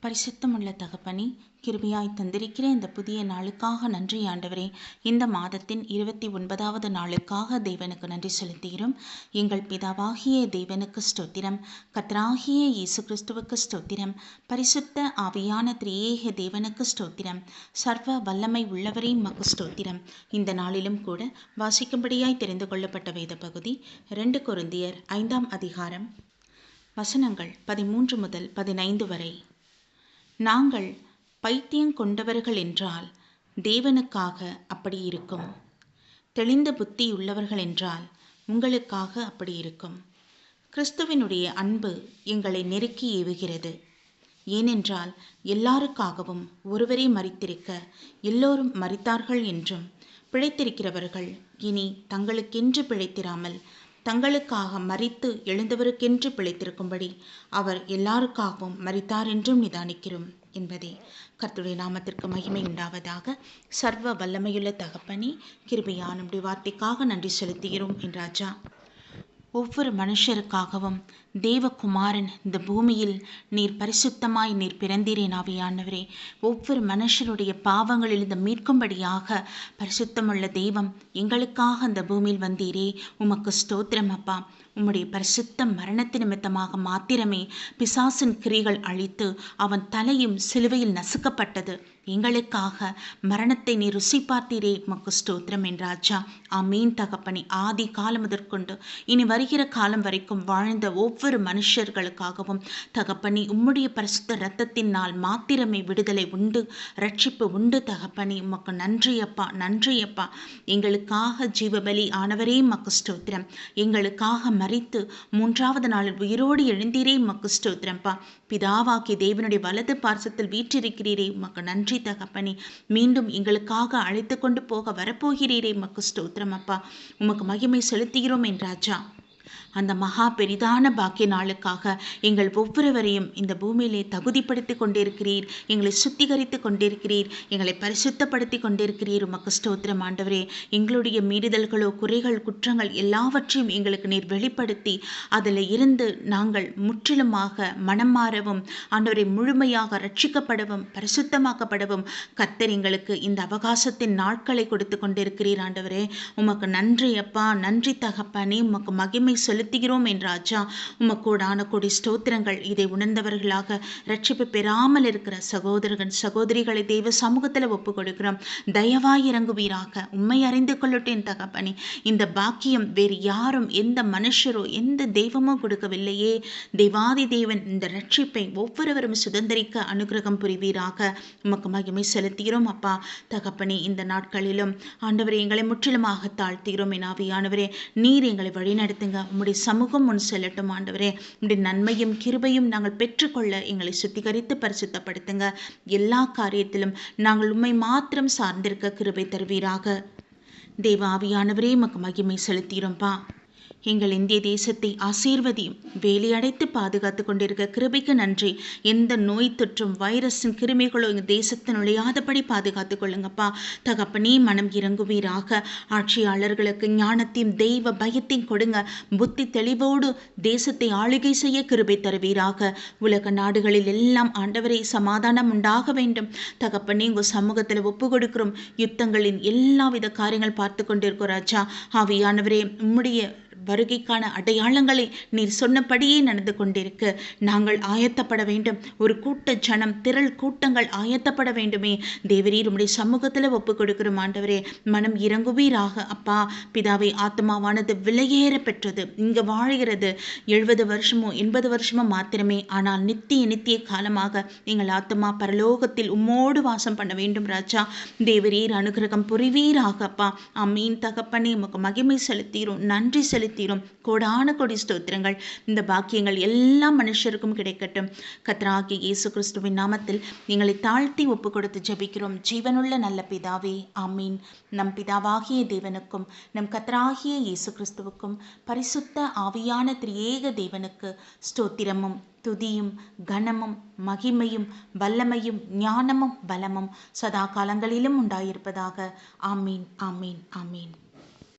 பரிசுத்தமுள்ள தகப்பனே, கிருபையாய் தந்திருக்கிற இந்த புதிய நாளுக்காக நன்றி ஆண்டவரே. இந்த மாதத்தின் 29வது நாளுக்காக தேவனுக்கு நன்றி செலுத்துகிறோம். எங்கள் பிதாவாகிய தேவனுக்கு ஸ்தோத்திரம், கர்த்தராகிய இயேசு கிறிஸ்துவுக்கு ஸ்தோத்திரம், பரிசுத்த ஆவியான திரியேக தேவனுக்கு ஸ்தோத்திரம், சர்வ வல்லமை உள்ளவரே மக்கு ஸ்தோத்திரம். இந்த நாளிலும் கூட வாசிக்கும்படியாய் தெரிந்து கொள்ளப்பட்ட வேத பகுதி 2 கொரிந்தியர் 5ஆம் அதிகாரம், வசனங்கள் 13 முதல் 15 வரை. நாங்கள் பைத்தியம் கொண்டவர்கள் என்றால் தேவனுக்காக அப்படி இருக்கும், தெளிந்த புத்தி உள்ளவர்கள் என்றால் உங்களுக்காக அப்படி இருக்கும். கிறிஸ்துவினுடைய அன்பு எங்களை நெருக்கி ஏவுகிறது. ஏனென்றால் எல்லாருக்காகவும் ஒருவரே மரித்திருக்க எல்லோரும் மரித்தார்கள் என்றும், பிழைத்திருக்கிறவர்கள் இனி தங்களுக்கென்று பிழைத்திராமல் தங்களுக்காக மரித்து எழுந்தவருக்கென்று பிழைத்திருக்கும்படி அவர் எல்லாருக்காகவும் மரித்தார் என்றும் நிதானிக்கிறோம் என்பதே. கர்த்தருடைய நாமத்திற்கு மகிமை உண்டாவதாக. சர்வ வல்லமையுள்ள தகப்பனே, கிருபையான நம்முடைய வார்த்தைக்காக நன்றி செலுத்துகிறோம் என்றாஜா. ஒவ்வொரு மனுஷருக்காகவும் தேவகுமாரன் இந்த பூமியில் நீர் பரிசுத்தமாய் நீர் பிறந்தீரேன் ஆவியானவரே. ஒவ்வொரு மனுஷருடைய பாவங்களில் இந்த மீட்கும்படியாக பரிசுத்தமுள்ள தெய்வம் எங்களுக்காக அந்த பூமியில் வந்தீரே, உமக்கு ஸ்தோத்திரம் அப்பா. உம்முடைய பரிசுத்த மரணத்து நிமித்தமாக மாத்திரமே பிசாசின் கிரிகள் அழித்து அவன் தலையும் சிலுவையில் நசுக்கப்பட்டது. எங்களுக்காக மரணத்தை நீ ருசி பார்த்தீரே, உமக்கு ஸ்தோத்திரம் என்றாச்சா. ஆமீன் தகப்பனே. ஆதி காலம் முதற்கொண்டு இனி வருகிற காலம் வரைக்கும் வாழ்ந்த ஒவ்வொரு மனுஷர்களுக்காகவும் தகப்பனே, உம்முடைய பரிசுத்த இரத்தத்தினால் மாத்திரமே விடுதலை உண்டு, ரட்சிப்பு உண்டு தகப்பனே. உமக்கு நன்றியப்பா, நன்றியப்பா. எங்களுக்காக ஜீவபலி ஆனவரே உமக்கு ஸ்தோத்திரம். எங்களுக்காக மரித்து 3வது நாளில் உயிரோடு எழுந்தீரே, உமக்கு ஸ்தோத்திரம்பா. பிதாவாக்கி தேவனுடைய வலது பார்சத்தில் வீற்றிருக்கிறீரே, உமக்கு நன்றி தகப்பனே. மீண்டும் எங்களுக்காக அழைத்து கொண்டு போக வரப்போகிறீரே, உமக்கு ஸ்தோத்திரம் அப்பா. உமக்கு மகிமை செலுத்துகிறோம் என்றாஜா. அந்த மகா பெரிதான பாக்கிய நாளுக்காக எங்கள் ஒவ்வொருவரையும் இந்த பூமியிலே தகுதிப்படுத்தி கொண்டிருக்கிறீர், எங்களை சுத்திகரித்து கொண்டிருக்கிறீர், எங்களை பரிசுத்தப்படுத்தி கொண்டிருக்கிறீர். உமக்கு ஸ்தோத்திரம் ஆண்டவரே. எங்களுடைய மீறுதல்களோ குறைகள் குற்றங்கள் எல்லாவற்றையும் எங்களுக்கு நீர் வெளிப்படுத்தி அதில் இருந்து நாங்கள் முற்றிலுமாக மனம் மாறவும் ஆண்டவரை முழுமையாக ரட்சிக்கப்படவும் பரிசுத்தமாக்கப்படவும் கர்த்தர் எங்களுக்கு இந்த அவகாசத்தின் நாட்களை கொடுத்து கொண்டிருக்கிறீர் ஆண்டவரே. உமக்கு நன்றி அப்பா, நன்றி தகப்பனே. உமக்கு மகிமை செலுத்துகிறோம் என்றாச்சா. உமக்கூடான கொடி ஸ்தோத்திரங்கள். இதை உணர்ந்தவர்களாக ரட்சிப்பு பெறாமல் இருக்கிற சகோதரர்கள் சகோதரிகளை தெய்வ சமூகத்தில் ஒப்பு கொடுக்கிறோம். தயவாய் இறங்குவீராக. உண்மை அறிந்து கொள்ளட்டேன் தகப்பனே. இந்த பாக்கியம் வேறு யாரும் எந்த மனுஷரோ எந்த தெய்வமோ கொடுக்கவில்லையே. தெய்வாதி தேவன் இந்த ரட்சிப்பை ஒவ்வொருவரும் சுதந்திரிக்க அனுகிரகம் புரிவீராக. உமக்கு மகிமை செலுத்துகிறோம் அப்பா தகப்பனே. இந்த நாட்களிலும் ஆண்டவரே எங்களை முற்றிலுமாக தாழ்த்துகிறோம். என் ஆவியானவரே, நீர் எங்களை வழிநடத்துங்க. உம்முடைய சமூகம் முன் செல்லட்டும் ஆண்டவரே. உம்முடைய நன்மையும் கிருபையும் நாங்கள் பெற்றுக்கொள்ள எங்களை சுத்திகரித்து பரிசுத்தப்படுத்துங்க. எல்லா காரியத்திலும் நாங்கள் உம்மை மாத்திரம் சார்ந்திருக்க கிருபை தருவீராக. தேவ ஆவியானவரே, உமக்கு மகிமை செலுத்துகிறோம்பா. எங்கள் இந்திய தேசத்தை ஆசீர்வதியும். வேலையடைத்து பாதுகாத்து கொண்டிருக்க கிருபைக்கு நன்றி. எந்த நோய் தொற்றும் வைரஸின் கிருமிகளோ எங்கள் தேசத்தை நுழையாதபடி பாதுகாத்து கொள்ளுங்கப்பா தகப்பனே. மனம் இறங்குவீராக. ஆட்சியாளர்களுக்கு ஞானத்தையும் தெய்வ பயத்தையும் கொடுங்க. புத்தி தெளிவோடு தேசத்தை ஆளுகை செய்ய கிருபை தருவீராக. உலக நாடுகளில் எல்லாம் ஆண்டவரை சமாதானம் உண்டாக வேண்டும் தகப்பனே. உங்கள் சமூகத்தில் ஒப்பு கொடுக்கிறோம். யுத்தங்களின் எல்லாவித காரியங்கள் பார்த்து கொண்டிருக்கிறோம் ராஜா. ஆவியானவரே, உம்முடைய வருகைக்கான அடையாளங்களை நீர் சொன்னபடியே நடந்து கொண்டிருக்கு. நாங்கள் ஆயத்தப்பட வேண்டும். ஒரு கூட்ட ஜனம் திரள் கூட்டங்கள் ஆயத்தப்பட வேண்டுமே. தேவரீர் உம்முடைய சமூகத்தில் ஒப்பு கொடுக்கிறோம் ஆண்டவரே. மனம் இறங்குவீராக அப்பா. பிதாவை, ஆத்மாவானது விலையேற பெற்றது. இங்கு வாழ்கிறது 70 வருஷமோ 80 வருஷமோ மாத்திரமே. ஆனால் நித்திய காலமாக எங்கள் ஆத்மா பரலோகத்தில் உம்மோடு வாசம் பண்ண வேண்டும் ராஜா. தேவரீர் அனுகிரகம் புரிவீராக அப்பா. அம்மீன் தகப்பனே. உமக்கு மகிமை செலுத்தீரும், நன்றி செலுத்தீரும். கோடான கொடி ஸ்தோத்திரங்கள். இந்த பாக்கியங்கள் எல்லா மனுஷருக்கும் கிடைக்கட்டும். கர்த்தராகிய இயேசு கிறிஸ்துவின் நாமத்தில் எங்களை தாழ்த்தி ஒப்பு கொடுத்து ஜெபிக்கிறோம் ஜீவனுள்ள நல்ல பிதாவே, ஆமீன். நம் பிதாவாகிய தேவனுக்கும் நம் கர்த்தராகிய இயேசு கிறிஸ்துவுக்கும் பரிசுத்த ஆவியான திரியேக தேவனுக்கு ஸ்தோத்திரமும் துதியும் கனமும் மகிமையும் வல்லமையும் ஞானமும் பலமும் சதா காலங்களிலும் உண்டாயிருப்பதாக. ஆமீன், ஆமீன், ஆமீன்.